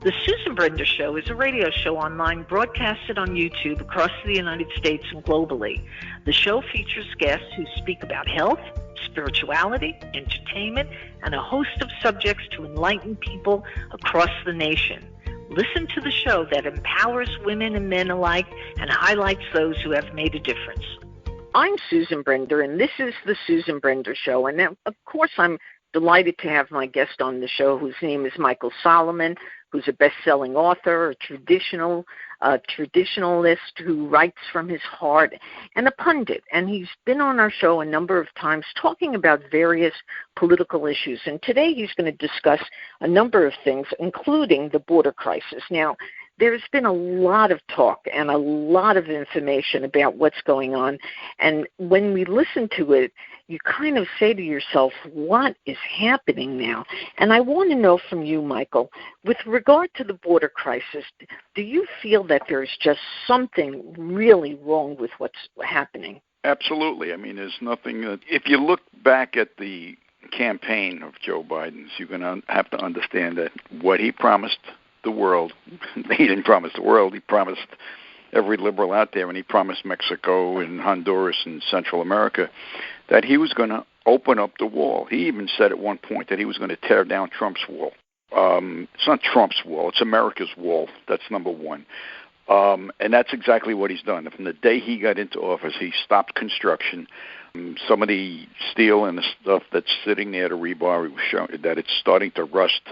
The Susan Brender Show is a radio show online broadcasted on YouTube across the United States and globally. The show features guests who speak about health, spirituality, entertainment, and a host of subjects to enlighten people across the nation. Listen to the show that empowers women and men alike and highlights those who have made a difference. I'm Susan Brender, and this is the Susan Brender Show. And now, of course, I'm delighted to have my guest on the show, whose name is Michael Solomon, who's a best-selling author, a traditionalist who writes from his heart, and a pundit. And he's been on our show a number of times talking about various political issues. And today he's going to discuss a number of things, including the border crisis. Now, there's been a lot of talk and a lot of information about what's going on. And when we listen to it, you kind of say to yourself, what is happening now? And I want to know from you, Michael, with regard to the border crisis, do you feel that there's just something really wrong with what's happening? Absolutely. I mean, there's nothing if you look back at the campaign of Joe Biden's, you're going to have to understand that what he promised the world, he didn't promise the world, he promised every liberal out there, and he promised Mexico and Honduras and Central America that he was going to open up the wall. He even said at one point that he was going to tear down Trump's wall. It's not Trump's wall, it's America's wall. That's number one. And that's exactly what he's done. From the day he got into office, he stopped construction. Some of the steel and the stuff that's sitting there, the rebar, he was showing that it's starting to rust,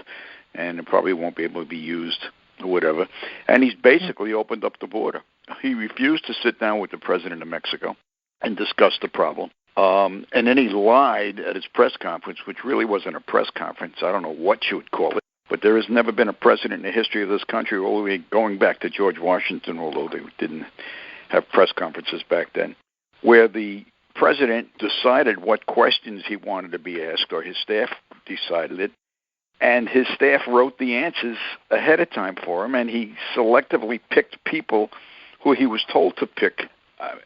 and it probably won't be able to be used or whatever. And he's basically opened up the border. He refused to sit down with the president of Mexico and discuss the problem. And then he lied at his press conference, which really wasn't a press conference. I don't know what you would call it. But there has never been a president in the history of this country, all the way going back to George Washington, although they didn't have press conferences back then, where the president decided what questions he wanted to be asked, or his staff decided it, and his staff wrote the answers ahead of time for him, and he selectively picked people who he was told to pick.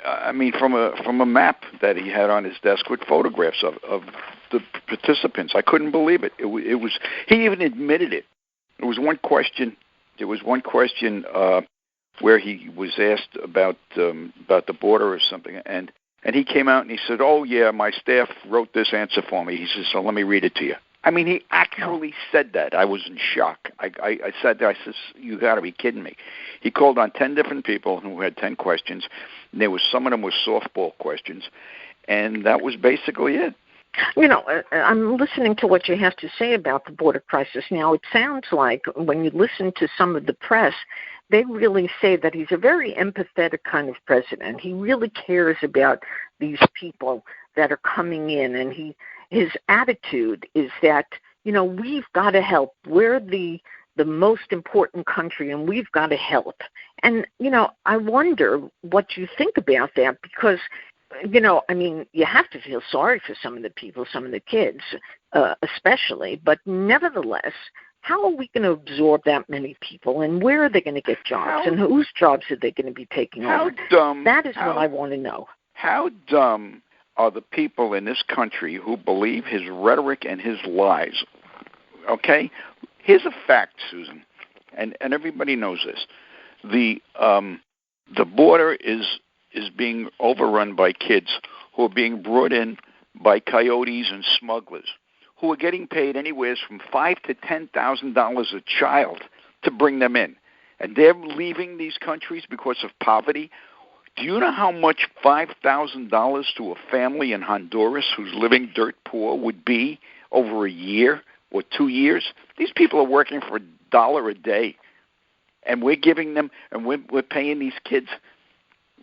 I mean, from a map that he had on his desk with photographs of the participants. I couldn't believe it. It was. He even admitted it. There was one question. Where he was asked about the border or something, and he came out and he said, "Oh yeah, my staff wrote this answer for me." He says, "So let me read it to you." I mean, he actually said that. I was in shock. I said that. I said, "You got to be kidding me." He called on 10 different people who had 10 questions. And there was some of them were softball questions, and that was basically it. You know, I'm listening to what you have to say about the border crisis. Now, it sounds like when you listen to some of the press, they really say that he's a very empathetic kind of president. He really cares about these people that are coming in, and his attitude is that, you know, we've got to help. We're the most important country, and we've got to help. And, you know, I wonder what you think about that, because, you know, I mean, you have to feel sorry for some of the people, some of the kids, especially. But nevertheless, how are we going to absorb that many people, and where are they going to get jobs, and whose jobs are they going to be taking over? That is what I want to know. How dumb are the people in this country who believe his rhetoric and his lies? Okay? Here's a fact, Susan, and everybody knows this. The border is being overrun by kids who are being brought in by coyotes and smugglers who are getting paid anywhere from $5,000 to $10,000 a child to bring them in. And they're leaving these countries because of poverty. Do you know how much $5,000 to a family in Honduras who's living dirt poor would be over a year or 2 years? These people are working for $1 a day, and we're giving them, and we're paying these kids.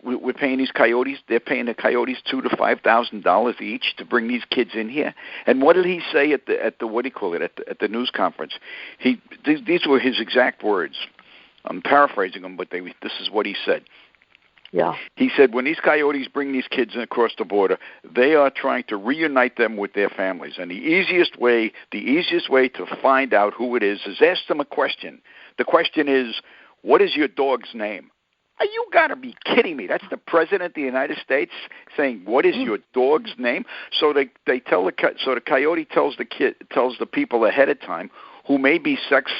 We're paying these coyotes. They're paying the coyotes $2,000 to $5,000 each to bring these kids in here. And what did he say at the what do you call it at the news conference? These were his exact words. I'm paraphrasing them, but this is what he said. Yeah. He said, when these coyotes bring these kids in across the border, they are trying to reunite them with their families. And the easiest way to find out who it is ask them a question. The question is, what is your dog's name? You got to be kidding me. That's the president of the United States saying, what is your dog's name? So they tell the coyote tells the people ahead of time who may be sex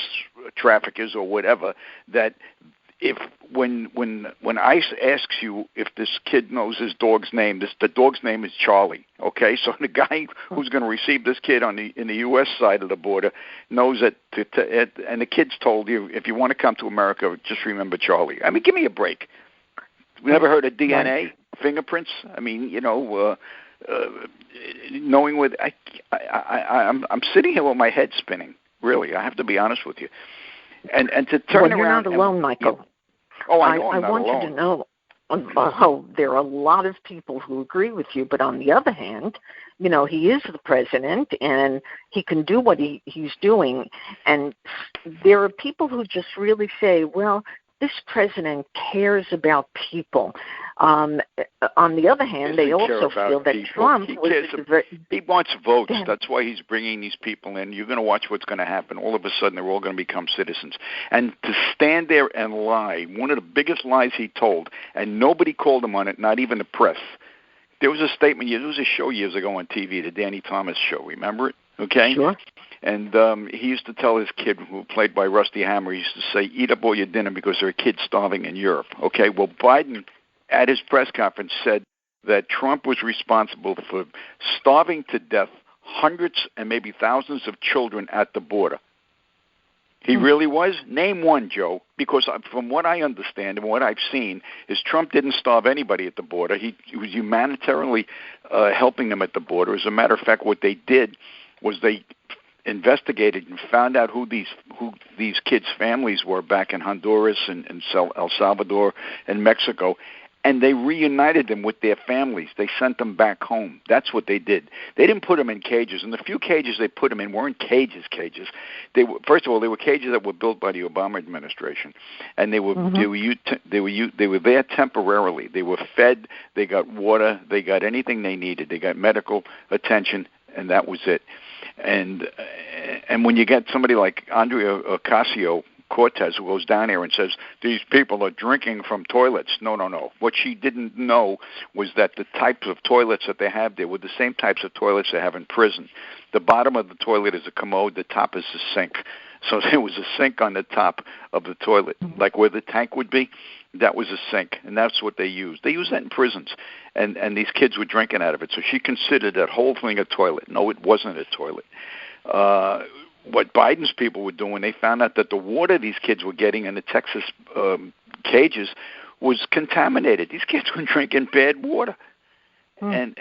traffickers or whatever, that if when ICE asks you if this kid knows his dog's name, the dog's name is Charlie. Okay, so the guy who's going to receive this kid in the U.S. side of the border knows that, and the kid's told you, if you want to come to America, just remember Charlie. I mean, give me a break. We never heard of DNA, fingerprints. I mean, knowing what I'm sitting here with my head spinning. Really, I have to be honest with you. And to turn around. You're not alone, Michael. Yeah. Oh, I know. I want alone. you to know. Oh, there are a lot of people who agree with you, but on the other hand, he is the president and he can do what he's doing. And there are people who just really say, well, this president cares about people. On the other hand, they also feel that Trump he wants votes. That's why he's bringing these people in. You're going to watch what's going to happen. All of a sudden, they're all going to become citizens. And to stand there and lie, one of the biggest lies he told, and nobody called him on it, not even the press. There was a statement, there was a show years ago on TV, the Danny Thomas show. Remember it? Okay? Sure. And he used to tell his kid, who played by Rusty Hammer, he used to say, eat up all your dinner because there are kids starving in Europe. Okay, well, Biden, at his press conference, said that Trump was responsible for starving to death hundreds and maybe thousands of children at the border. He really was? Name one, Joe, because from what I understand and what I've seen is Trump didn't starve anybody at the border. He was humanitarily helping them at the border. As a matter of fact, what they did was they investigated and found out who these kids' families were back in Honduras and El Salvador and Mexico, and they reunited them with their families. They sent them back home. That's what they did. They didn't put them in cages, and the few cages they put them in weren't cages. They were, first of all, they were cages that were built by the Obama administration, and they were there temporarily. They were fed. They got water. They got anything they needed. They got medical attention, and that was it. And when you get somebody like Andrea Ocasio-Cortez who goes down here and says, these people are drinking from toilets. No. What she didn't know was that the types of toilets that they have there were the same types of toilets they have in prison. The bottom of the toilet is a commode. The top is a sink. So there was a sink on the top of the toilet, like where the tank would be. That was a sink, and that's what they used. They used that in prisons, and these kids were drinking out of it. So she considered that whole thing a toilet. No, it wasn't a toilet. What Biden's people were doing, they found out that the water these kids were getting in the Texas cages was contaminated. These kids were drinking bad water. And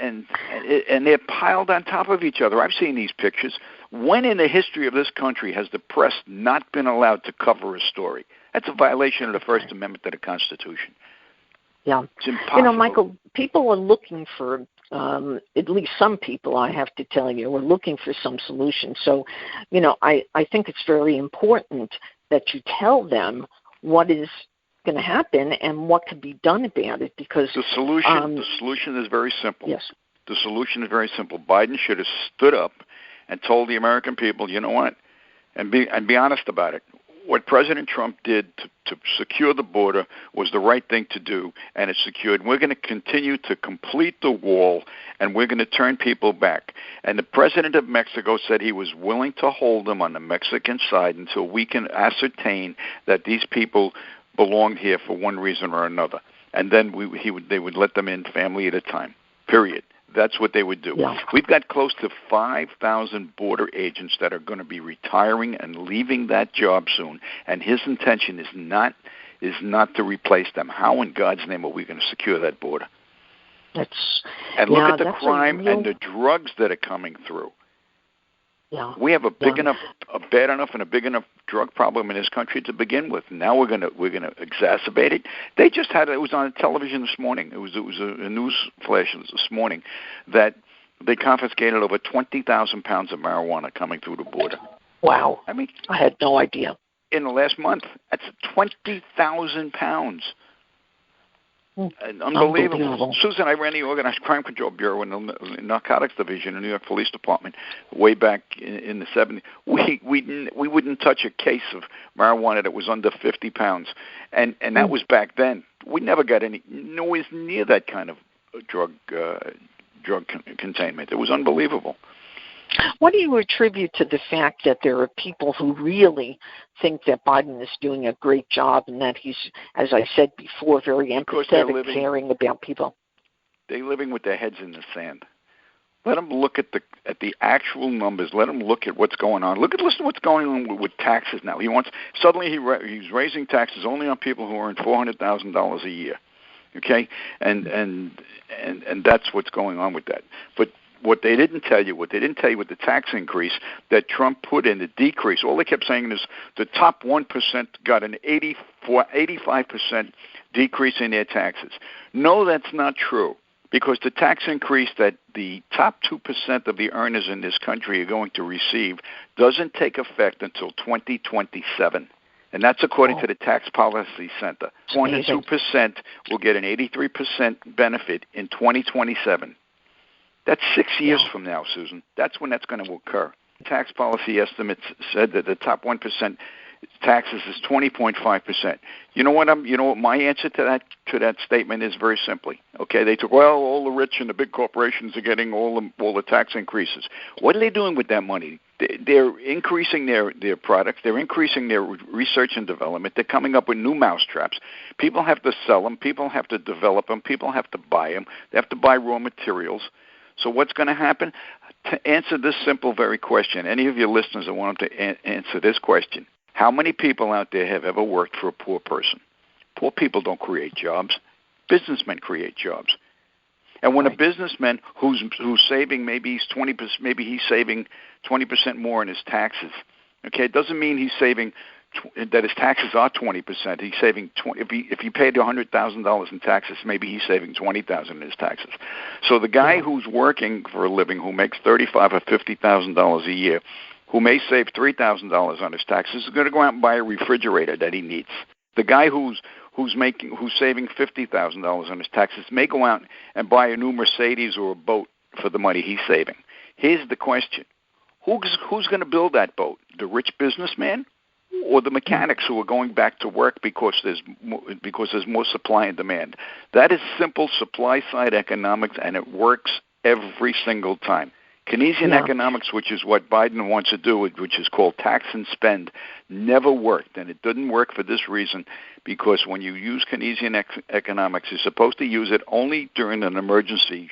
they're piled on top of each other. I've seen these pictures. When in the history of this country has the press not been allowed to cover a story? That's a violation of the First Amendment to the Constitution. Yeah. It's impossible. Michael, people are looking for, at least some people, I have to tell you, are looking for some solution. So, I think it's very important that you tell them what is going to happen and what can be done about it, because the solution is very simple. Yes. The solution is very simple. Biden should have stood up and told the American people, you know what, and be honest about it. What President Trump did to secure the border was the right thing to do, and it's secured. We're going to continue to complete the wall, and we're going to turn people back. And the president of Mexico said he was willing to hold them on the Mexican side until we can ascertain that these people belonged here for one reason or another. And then they would let them in family at a time, period. That's what they would do. Yeah. We've got close to 5,000 border agents that are going to be retiring and leaving that job soon, and his intention is not to replace them. How in God's name are we going to secure that border? Look at the crime and the drugs that are coming through. Yeah. We have a bad enough and a big enough drug problem in this country to begin with. Now we're going to exacerbate it. They just had it was on television this morning. It was a news flash this morning that they confiscated over 20,000 pounds of marijuana coming through the border. Wow. I mean, I had no idea. In the last month, that's 20,000 pounds. Unbelievable. Susan, I ran the Organized Crime Control Bureau in the Narcotics Division in the New York Police Department way back in the 70s. We wouldn't touch a case of marijuana that was under 50 pounds, and that was back then. We never got nowhere near that kind of drug containment. It was unbelievable. What do you attribute to the fact that there are people who really think that Biden is doing a great job and that he's, as I said before, very empathetic, caring about people? They're living with their heads in the sand. Let them look at the actual numbers. Let them look at what's going on. Listen to what's going on with taxes now. He's raising taxes only on people who earn $400,000 a year. Okay, and that's what's going on with that. But what they didn't tell you with the tax increase that Trump put in, the decrease, all they kept saying is the top 1% got an 85% decrease in their taxes. No, that's not true, because the tax increase that the top 2% of the earners in this country are going to receive doesn't take effect until 2027. And that's according to the Tax Policy Center. 22% will get an 83% benefit in 2027. That's 6 years from now, Susan. That's when that's going to occur. Tax policy estimates said that the top 1% taxes is 20.5%. You know what my answer to that statement is? Very simply. Okay, they took, well, all the rich and the big corporations are getting all the tax increases. What are they doing with that money? They're increasing their products. They're increasing their research and development. They're coming up with new mousetraps. People have to sell them. People have to develop them. People have to buy them. They have to buy raw materials. So what's going to happen? To answer this simple, very question, any of your listeners that want to answer this question, how many people out there have ever worked for a poor person? Poor people don't create jobs. Businessmen create jobs. And when a businessman who's saving, maybe he's saving 20% more in his taxes. Okay, it doesn't mean he's saving that his taxes are 20%. He's saving if he paid $100,000 in taxes, maybe he's saving $20,000 in his taxes. So the guy who's working for a living, who makes $35,000 or $50,000 a year, who may save $3,000 on his taxes, is going to go out and buy a refrigerator that he needs. The guy who's saving $50,000 on his taxes may go out and buy a new Mercedes or a boat for the money he's saving. Here's the question: who's going to build that boat? The rich businessman, or the mechanics who are going back to work because there's more supply and demand? That is simple supply side economics, and it works every single time. Keynesian economics, which is what Biden wants to do, which is called tax and spend, never worked. And it didn't work for this reason, because when you use Keynesian economics, you're supposed to use it only during an emergency,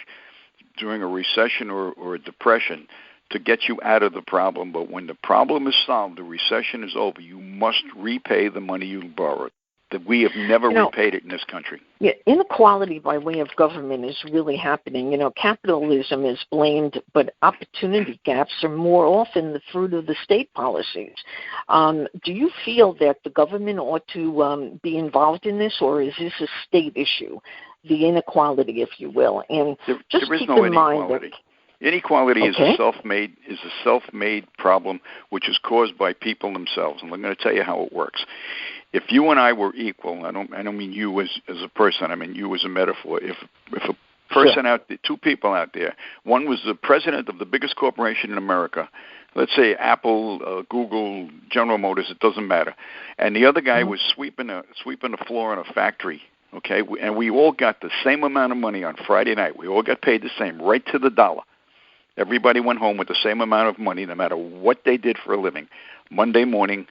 during a recession or a depression, to get you out of the problem. But when the problem is solved, the recession is over, you must repay the money you borrowed. That we have never repaid it in this country. Yeah, inequality by way of government is really happening. Capitalism is blamed, but opportunity gaps are more often the fruit of the state policies. Do you feel that the government ought to be involved in this, or is this a state issue, the inequality, if you will? And there is keep no in mind inequality. Inequality is a self-made problem, which is caused by people themselves, and I'm going to tell you how it works. If you and I were equal, I don't mean you as a person, I mean you as a metaphor. If a person out there, two people out there, one was the president of the biggest corporation in America, let's say Apple, Google, General Motors, it doesn't matter, and the other guy was sweeping the floor in a factory. Okay, and we all got the same amount of money on Friday night. We all got paid the same, right to the dollar. Everybody went home with the same amount of money, no matter what they did for a living. Monday morning,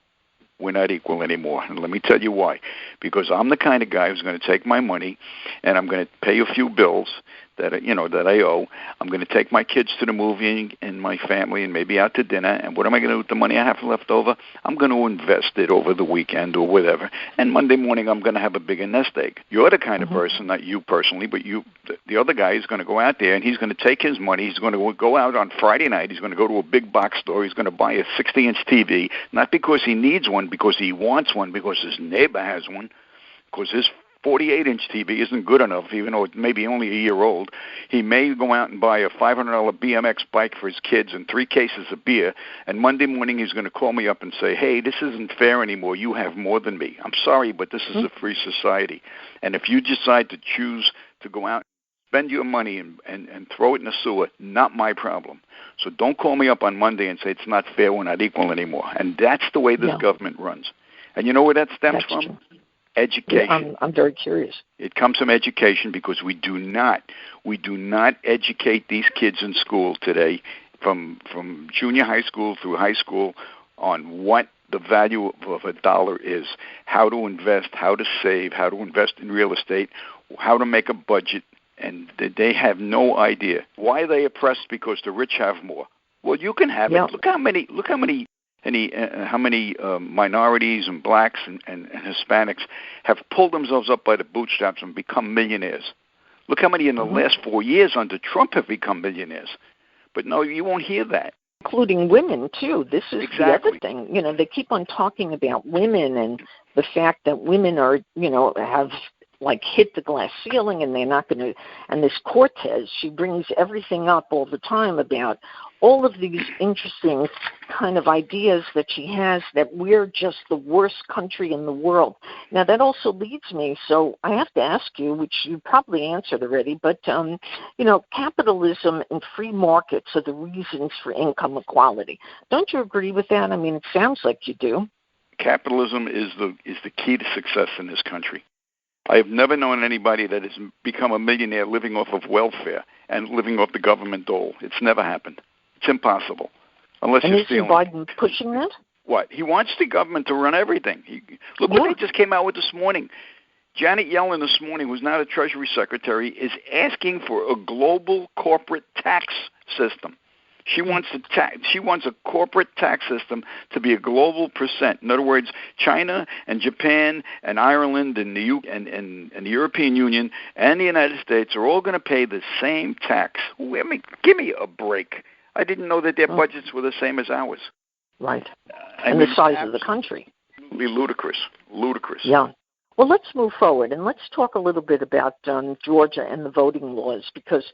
we're not equal anymore. And let me tell you why. Because I'm the kind of guy who's going to take my money and I'm going to pay a few bills that I owe. I'm going to take my kids to the movie and my family and maybe out to dinner. And what am I going to do with the money I have left over? I'm going to invest it over the weekend or whatever. And Monday morning I'm going to have a bigger nest egg. You're the kind of person, not you personally, but the other guy is going to go out there and he's going to take his money. He's going to go out on Friday night. He's going to go to a big box store. He's going to buy a 60-inch TV, not because he needs one, because he wants one, because his neighbor has one, because his 48-inch TV isn't good enough, even though it may be only a year old. He may go out and buy a $500 BMX bike for his kids and 3 cases of beer, and Monday morning he's going to call me up and say, hey, this isn't fair anymore. You have more than me. I'm sorry, but this is a free society. And if you decide to choose to go out and spend your money and throw it in the sewer, not my problem. So don't call me up on Monday and say it's not fair, we're not equal anymore. And that's the way this government runs. And you know where that stems from? True. Education. I'm very curious. It comes from education, because we do not educate these kids in school today from junior high school through high school on what the value of a dollar is, how to invest, how to save, how to invest in real estate, how to make a budget, and they have no idea. Why are they oppressed? Because the rich have more. Well, you can have it. Look how many minorities and blacks and Hispanics have pulled themselves up by the bootstraps and become millionaires. Look how many in the last 4 years under Trump have become millionaires. But no, you won't hear that. Including women, too. This is the other thing. You know, they keep on talking about women and the fact that women are, you know, have like hit the glass ceiling and they're not going to, and this Cortez, she brings everything up all the time about all of these interesting kind of ideas that she has that we're just the worst country in the world. Now, that also leads me, so I have to ask you, which you probably answered already, but, you know, capitalism and free markets are the reasons for income equality. Don't you agree with that? I mean, it sounds like you do. Capitalism is the key to success in this country. I have never known anybody that has become a millionaire living off of welfare and living off the government dole. It's never happened. It's impossible. Unless you're stealing. And isn't Biden pushing that? What? He wants the government to run everything. Look what they just came out with this morning. Janet Yellen this morning, who's now the Treasury Secretary, is asking for a global corporate tax system. She wants a corporate tax system to be a global percent. In other words, China and Japan and Ireland and the European Union and the United States are all going to pay the same tax. I mean, give me a break. I didn't know that their budgets were the same as ours. Right. And the size of the country. Ludicrous. Yeah. Well, let's move forward, and let's talk a little bit about Georgia and the voting laws, because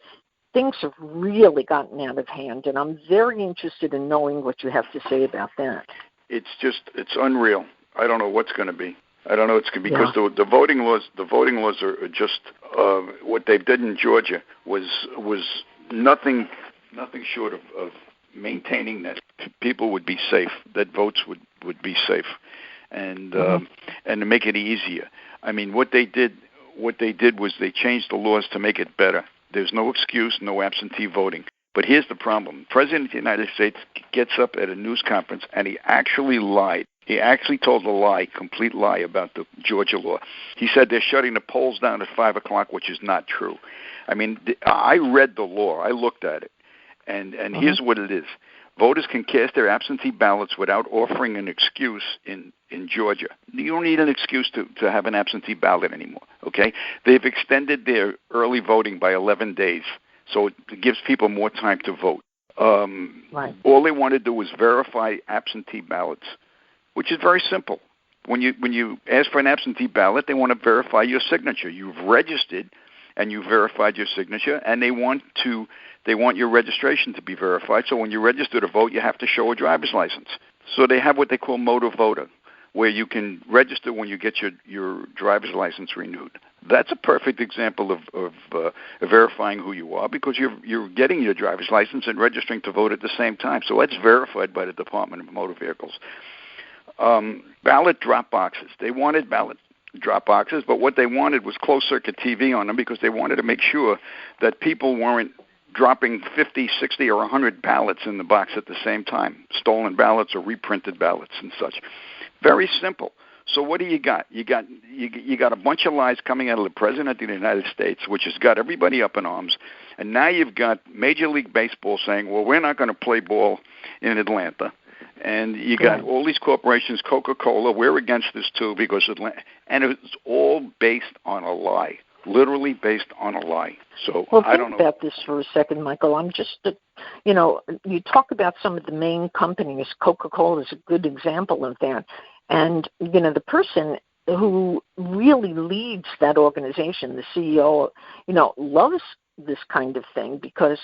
things have really gotten out of hand, and I'm very interested in knowing what you have to say about that. It's unreal. I don't know what's going to be. I don't know. It's because the voting laws are just what they did in Georgia was nothing short of maintaining that people would be safe, that votes would be safe, and to make it easier. I mean, what they did was they changed the laws to make it better. There's no excuse, no absentee voting. But here's the problem. The President of the United States gets up at a news conference, and he actually lied. He actually told a complete lie about the Georgia law. He said they're shutting the polls down at 5 o'clock, which is not true. I mean, I read the law. I looked at it. And here's what it is. Voters can cast their absentee ballots without offering an excuse in Georgia. You don't need an excuse to have an absentee ballot anymore, okay? They've extended their early voting by 11 days, so it gives people more time to vote. Right. All they want to do is verify absentee ballots, which is very simple. When you ask for an absentee ballot, they want to verify your signature. You've registered and you verified your signature, and they want your registration to be verified. So when you register to vote, you have to show a driver's license. So they have what they call Motivator, where you can register when you get your driver's license renewed. That's a perfect example of verifying who you are, because you're getting your driver's license and registering to vote at the same time. So that's verified by the Department of Motor Vehicles. Ballot drop boxes. They wanted ballot drop boxes, but what they wanted was closed-circuit TV on them, because they wanted to make sure that people weren't dropping 50, 60, or 100 ballots in the box at the same time, stolen ballots or reprinted ballots and such. Very simple. So what do you got? You got a bunch of lies coming out of the President of the United States, which has got everybody up in arms, and now you've got Major League Baseball saying, well, we're not going to play ball in Atlanta. And you got all these corporations, Coca-Cola, we're against this too, because and it's all based on a lie, literally based on a lie. So I don't know. Think about this for a second, Michael. I'm just, you talk about some of the main companies. Coca-Cola is a good example of that. And, the person who really leads that organization, the CEO, loves this kind of thing, because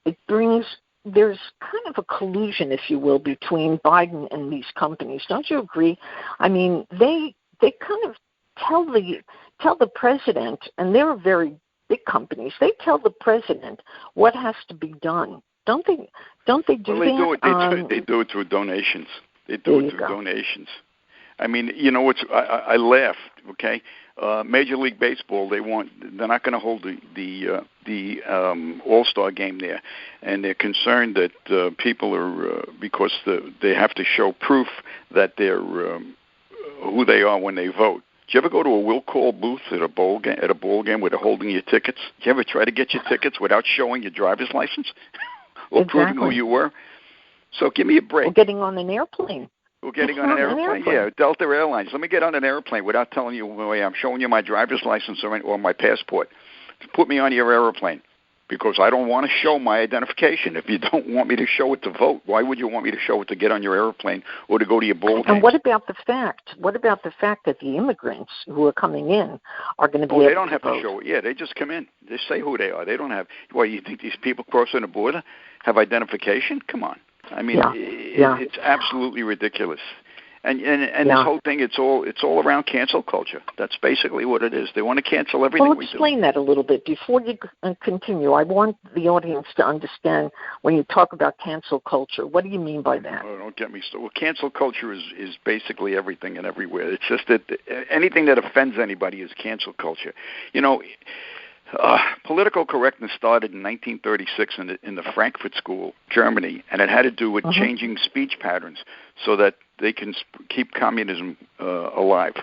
it brings, there's kind of a collusion, if you will, between Biden and these companies. Don't you agree? I mean, they kind of tell the president, and they're very big companies, they tell the president what has to be done. Don't they do that? They do it through donations. They do it through donations. I mean, you know, I laughed. Okay, Major League Baseball, they're not going to hold the All-Star game there, and they're concerned that people are because they have to show proof that they're who they are when they vote. Did you ever go to a will call booth at a ball game where they're holding your tickets? Did you ever try to get your tickets without showing your driver's license or proving who you were? So give me a break. Or getting on an airplane. We're getting on an airplane. Yeah, Delta Airlines. Let me get on an airplane without telling you where I'm showing you my driver's license or my passport. Put me on your airplane because I don't want to show my identification. If you don't want me to show it to vote, why would you want me to show it to get on your airplane or to go to your ball game? And what about the fact that the immigrants who are coming in are going to be able to vote? They don't have to show it. Yeah, they just come in. They say who they are. They don't have. Why, you think these people crossing the border have identification? Come on. I mean, it's absolutely ridiculous, and this whole thing, it's all around cancel culture. That's basically what it is. They want to cancel everything we do. Well, explain that a little bit before you continue. I want the audience to understand when you talk about cancel culture. What do you mean by that? Oh, don't get me started. Well, cancel culture is basically everything and everywhere. It's just that anything that offends anybody is cancel culture. You know. Political correctness started in 1936 in the Frankfurt School, Germany, and it had to do with changing speech patterns so that they can keep communism alive.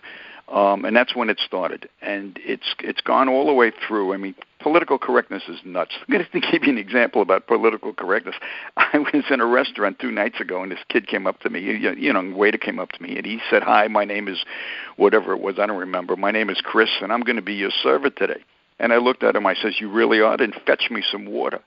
And that's when it started. And it's gone all the way through. I mean, political correctness is nuts. I'm going to give you an example about political correctness. I was in a restaurant 2 nights ago, and this kid came up to me. Waiter came up to me, and he said, "Hi, my name is," whatever it was, I don't remember. "My name is Chris, and I'm going to be your server today." And I looked at him. I says, "You really are? Then fetch me some water."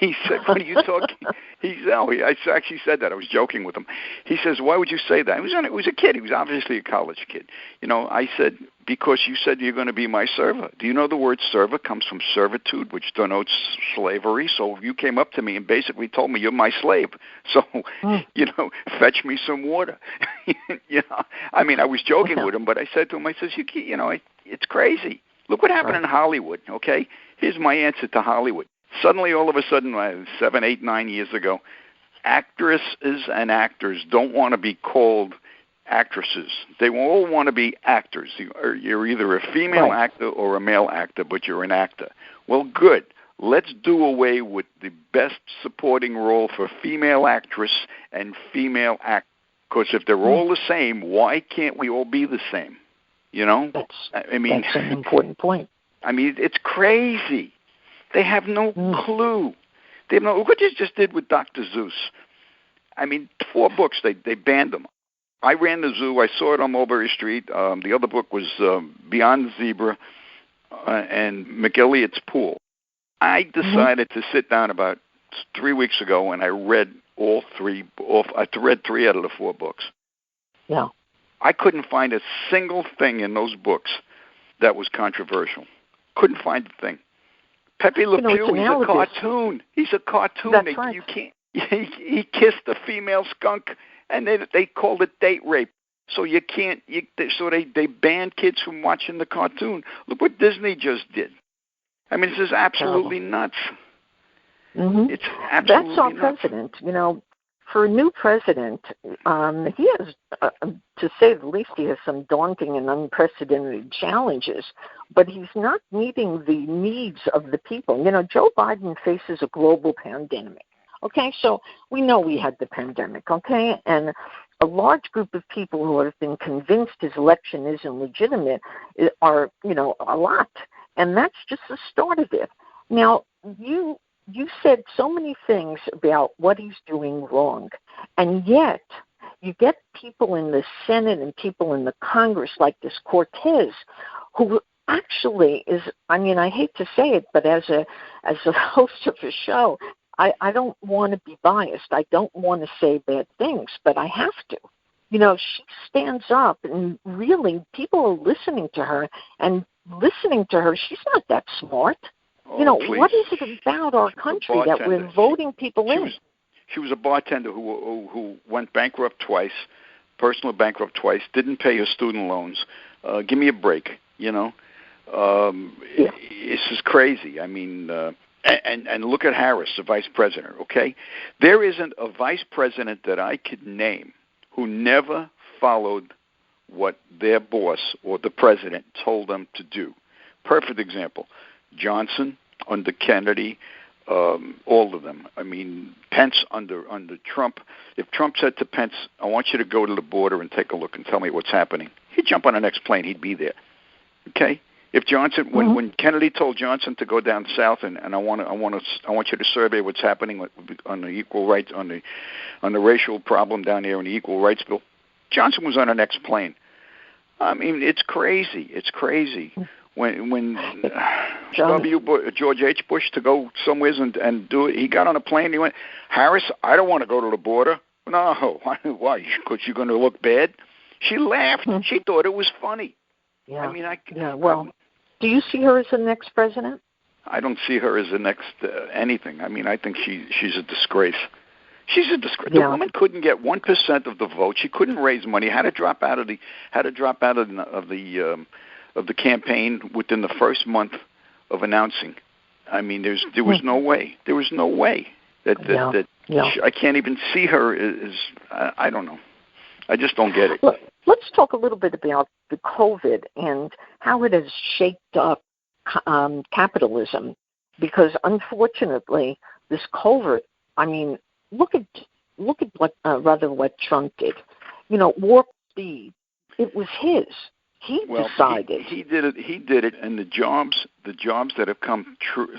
He said, "What are you talking?" I actually said that. I was joking with him. He says, "Why would you say that?" It was a kid. He was obviously a college kid. I said, "Because you said you're going to be my server. Do you know the word server comes from servitude, which denotes slavery? So you came up to me and basically told me you're my slave. So, fetch me some water." I mean, I was joking with him, but I said to him, I says, it's crazy. Look what happened in Hollywood, okay? Here's my answer to Hollywood. Suddenly, all of a sudden, 7, 8, 9 years ago, actresses and actors don't want to be called actresses. They all want to be actors. You're either a female actor or a male actor, but you're an actor. Well, good. Let's do away with the best supporting role for female actress and female actor. Because if they're all the same, why can't we all be the same? That's an important point. I mean, it's crazy. They have no clue. They have no. What you just did with Dr. Seuss. I mean, 4 books. They banned them. I ran the zoo. I saw it on Mulberry Street. The other book was Beyond the Zebra and McElligot's Pool. I decided to sit down about 3 weeks ago, and I read all 3. I read 3 out of the 4 books. Yeah. I couldn't find a single thing in those books that was controversial. Couldn't find a thing. Pepe Le Pew, he's a cartoon. He's a cartoon. That's right. You can't. He kissed a female skunk, and they called it date rape. So you can't. So they banned kids from watching the cartoon. Look what Disney just did. I mean, this is absolutely nuts. It's absolutely That's our nuts. president. For a new president, he has, to say the least, he has some daunting and unprecedented challenges, but he's not meeting the needs of the people. Joe Biden faces a global pandemic. Okay, so we know we had the pandemic, okay, and a large group of people who have been convinced his election isn't legitimate are, a lot, and that's just the start of it. Now, you said so many things about what he's doing wrong, and yet you get people in the Senate and people in the Congress like this Cortez, who actually is, I hate to say it, but as a host of a show, I don't want to be biased. I don't want to say bad things, but I have to. She stands up, and really people are listening to her, she's not that smart. What is it about our country that we're voting people in? She was a bartender who went bankrupt twice, personal bankrupt twice, didn't pay her student loans. Give me a break, This is crazy. I mean, and look at Harris, the vice president, okay? There isn't a vice president that I could name who never followed what their boss or the president told them to do. Perfect example. Johnson under Kennedy, all of them. I mean, Pence under Trump. If Trump said to Pence, I want you to go to the border and take a look and tell me what's happening, he'd jump on the next plane. He'd be there. Okay? If Johnson, when Kennedy told Johnson to go down south and I want you to survey what's happening on the equal rights, on the racial problem down there in the equal rights bill, Johnson was on the next plane. I mean, it's crazy. It's crazy. When George H. Bush to go somewhere and do it, he got on a plane and he went, Harris, I don't want to go to the border. No, why? Because you're going to look bad? She laughed. She thought it was funny. Yeah. I mean, well, do you see her as the next president? I don't see her as the next anything. I mean, I think she's a disgrace. She's a disgrace. Yeah. The woman couldn't get 1% of the vote. She couldn't raise money. Had to drop out of the campaign within the first month of announcing. I mean, there was no way. There was no way that I can't even see her as I don't know. I just don't get it. Look, let's talk a little bit about the COVID and how it has shaped up capitalism, because unfortunately, this COVID. I mean, look at what Trump did. You know, warp speed. It was his. He decided. He did it, and the jobs that have come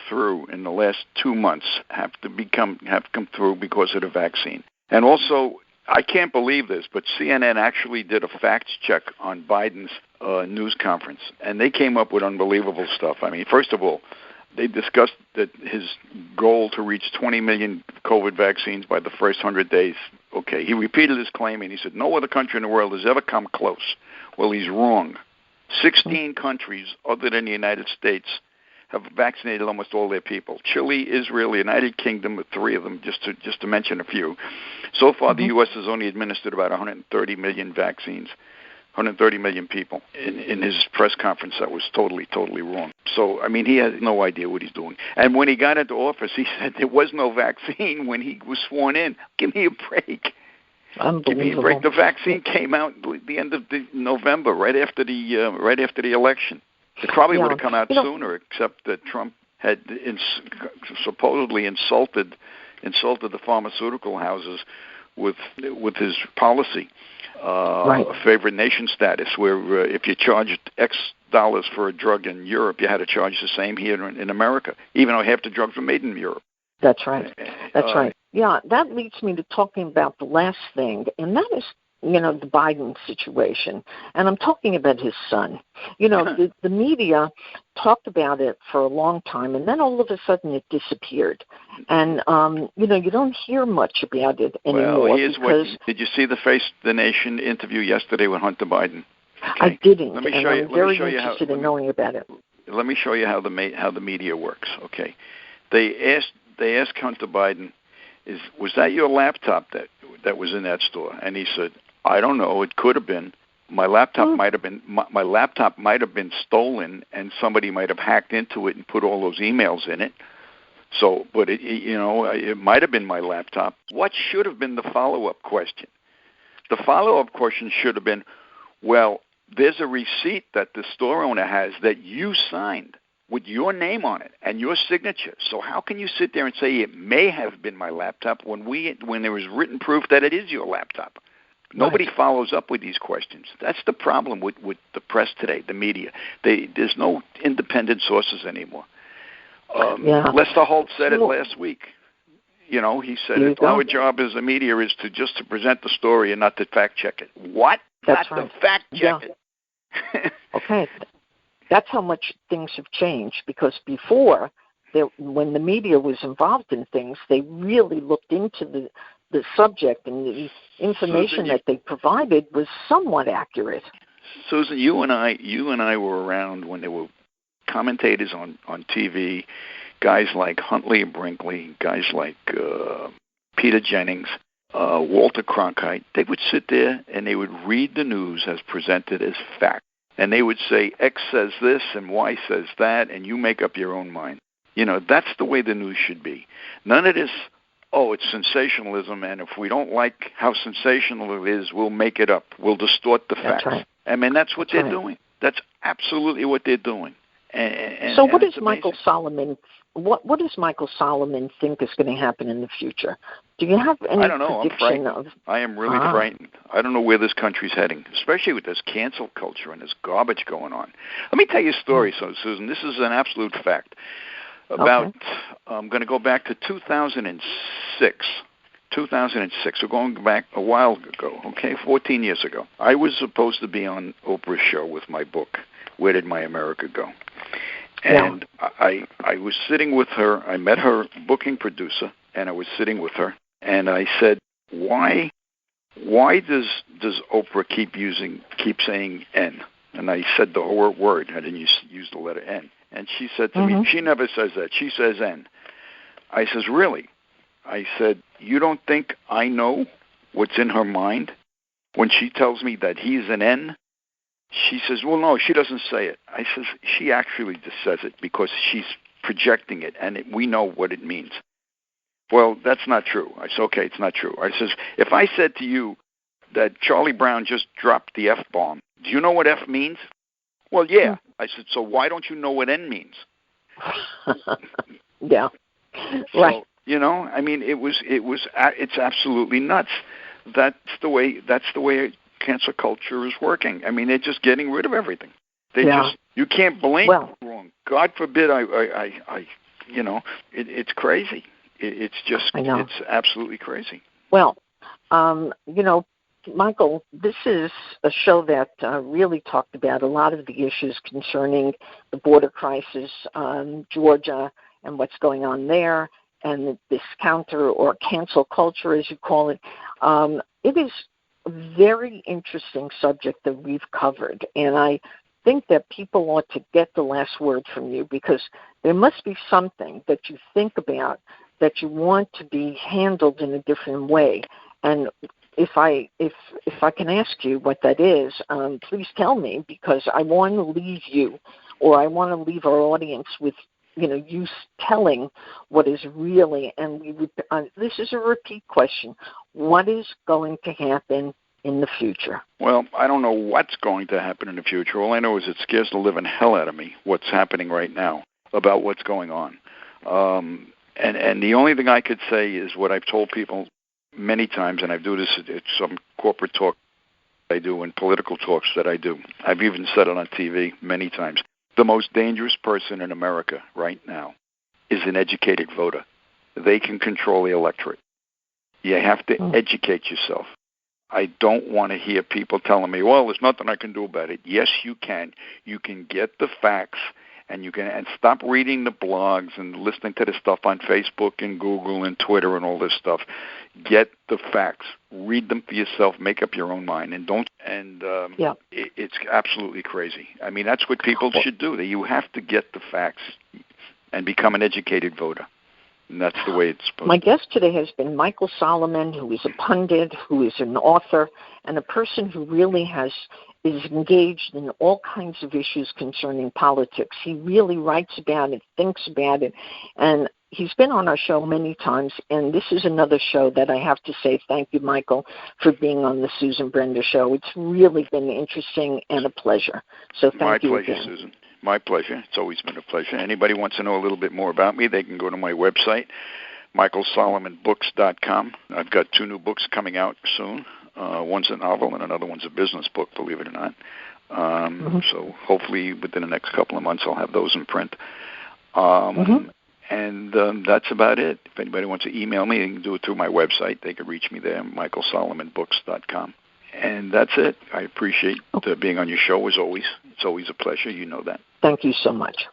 through in the last 2 months have come through because of the vaccine. And also, I can't believe this, but CNN actually did a fact check on Biden's news conference, and they came up with unbelievable stuff. I mean, first of all, they discussed that his goal to reach 20 million COVID vaccines by the first 100 days. Okay, he repeated his claim, and he said no other country in the world has ever come close. Well, he's wrong. 16 countries other than the United States have vaccinated almost all their people. Chile, Israel, the United Kingdom, 3 of them, just to mention a few. So far, the U.S. has only administered about 130 million vaccines, 130 million people. In his press conference, that was totally wrong. So, I mean, he has no idea what he's doing. And when he got into office, he said there was no vaccine when he was sworn in. Give me a break. Give me a break. The vaccine came out at the end of November, right after the election. It probably would have come out sooner, except that Trump had supposedly insulted the pharmaceutical houses with his policy, a favored nation status, where if you charged X dollars for a drug in Europe, you had to charge the same here in America, even though half the drugs were made in Europe. That's right. That's right. Yeah, that leads me to talking about the last thing, and that is, the Biden situation. And I'm talking about his son. The media talked about it for a long time, and then all of a sudden it disappeared. And, you don't hear much about it anymore. Well, did you see the Face the Nation interview yesterday with Hunter Biden? Okay. I didn't, I'm very interested in knowing about it. Let me show you how the media works, okay? They asked Hunter Biden, was that your laptop that was in that store? And he said, I don't know. It could have been. My laptop might have been stolen, and somebody might have hacked into it and put all those emails in it. So, but it might have been my laptop. What should have been the follow-up question? The follow-up question should have been, well, there's a receipt that the store owner has that you signed with your name on it and your signature. So how can you sit there and say it may have been my laptop when there was written proof that it is your laptop? Nobody follows up with these questions. That's the problem with the press today, the media. There's no independent sources anymore. Lester Holt said it last week. He said our job as a media is to present the story and not to fact check it. What? That's not to fact check it. Okay. That's how much things have changed, because before, when the media was involved in things, they really looked into the subject, and the information that they provided was somewhat accurate. Susan, you and I were around when there were commentators on TV, guys like Huntley and Brinkley, guys like Peter Jennings, Walter Cronkite. They would sit there and they would read the news as presented as fact. And they would say, X says this and Y says that, and you make up your own mind. That's the way the news should be. None of this, it's sensationalism, and if we don't like how sensational it is, we'll make it up. We'll distort the facts. That's right. I mean, that's what they're doing. That's absolutely what they're doing. So what does Michael Solomon? What does Michael Solomon think is going to happen in the future? Do you have any I don't know. prediction I'm frightened. I am really frightened. I don't know where this country's heading, especially with this cancel culture and this garbage going on. Let me tell you a story, Susan. This is an absolute fact. I'm going to go back to 2006. 2006. We're going back a while ago, 14 years ago. I was supposed to be on Oprah's show with my book, Where Did My America Go? And I was sitting with her. I met her booking producer, and I was sitting with her, and I said, why does Oprah keep saying N? And I said the whole word. I didn't use the letter N. And she said to me, she never says that. She says N. I says, really? I said, you don't think I know what's in her mind when she tells me that he's an N? She says, well, no, she doesn't say it. I says, she actually just says it because she's projecting it, and we know what it means. Well, that's not true. I said, okay, it's not true. I says, if I said to you that Charlie Brown just dropped the F-bomb, do you know what F means? Well, yeah. I said, so why don't you know what N means? Yeah. So, right. I mean, it's absolutely nuts. That's the way cancel culture is working. I mean, they're just getting rid of everything. You can't blame them wrong. God forbid it's crazy. It's absolutely crazy. Well, Michael, this is a show that really talked about a lot of the issues concerning the border crisis, Georgia, and what's going on there, and this counter or cancel culture, as you call it. It is a very interesting subject that we've covered, and I think that people ought to get the last word from you, because there must be something that you think about that you want to be handled in a different way. And if I can ask you what that is, please tell me, because I want to leave you, or I want to leave our audience with, you telling what is really, and this is a repeat question, what is going to happen in the future? Well, I don't know what's going to happen in the future. All I know is it scares the living hell out of me, what's happening right now, about what's going on. And the only thing I could say is what I've told people many times, and I do this at some corporate talk I do and political talks that I do. I've even said it on TV many times. The most dangerous person in America right now is an educated voter. They can control the electorate. You have to educate yourself. I don't want to hear people telling me, well, there's nothing I can do about it. Yes, you can. You can get the facts, and stop reading the blogs and listening to the stuff on Facebook and Google and Twitter and all this stuff. Get the facts. Read them for yourself. Make up your own mind, and don't. And it's absolutely crazy. I mean, that's what people should do. You have to get the facts and become an educated voter. And that's the way it's supposed to be. My guest today has been Michael Solomon, who is a pundit, who is an author, and a person who really is engaged in all kinds of issues concerning politics. He really writes about it, thinks about it, and he's been on our show many times, and this is another show that I have to say thank you, Michael, for being on the Susan Brender Show. It's really been interesting and a pleasure. So thank you again. My pleasure, Susan. My pleasure. It's always been a pleasure. Anybody wants to know a little bit more about me, they can go to my website, michaelsolomonbooks.com. I've got 2 new books coming out soon. One's a novel and another one's a business book, believe it or not. So hopefully within the next couple of months I'll have those in print. And that's about it. If anybody wants to email me, they can do it through my website. They can reach me there, michaelsolomonbooks.com. And that's it. I appreciate being on your show as always. It's always a pleasure. You know that. Thank you so much.